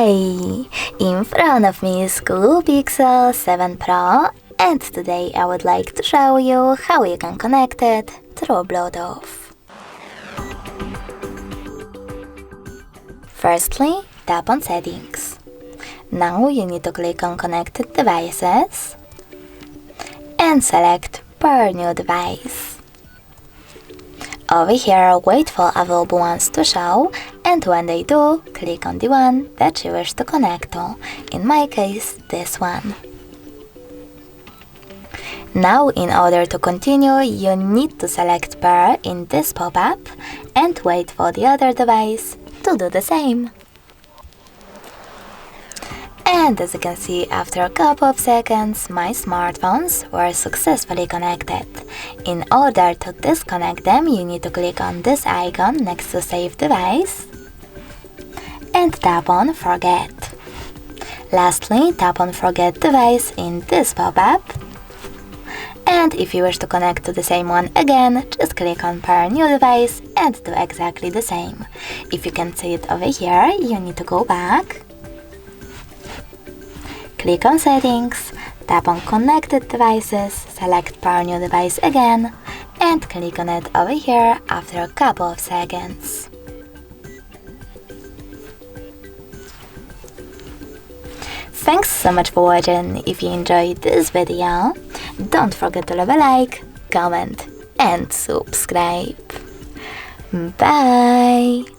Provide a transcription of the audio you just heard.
Hey! In front of me is Google Pixel 7 Pro, and today I would like to show you how you can connect it through Bluetooth. Firstly, tap on Settings. Now you need to click on Connected Devices and select Pair New Device. Over here, wait for available ones to show, and when they do, click on the one that you wish to connect to, in my case, this one. Now, in order to continue, you need to select Pair in this pop-up and wait for the other device to do the same. And as you can see, after a couple of seconds, my smartphones were successfully connected. In order to disconnect them, you need to click on this icon next to Save Device and tap on Forget. Lastly, tap on Forget Device in this pop-up. And if you wish to connect to the same one again, just click on Pair New Device and do exactly the same. If you can see it over here, you need to go back. Click on Settings, tap on Connected Devices, select Pair New Device again, and click on it over here after a couple of seconds. Thanks so much for watching. If you enjoyed this video, don't forget to leave a like, comment, and subscribe. Bye!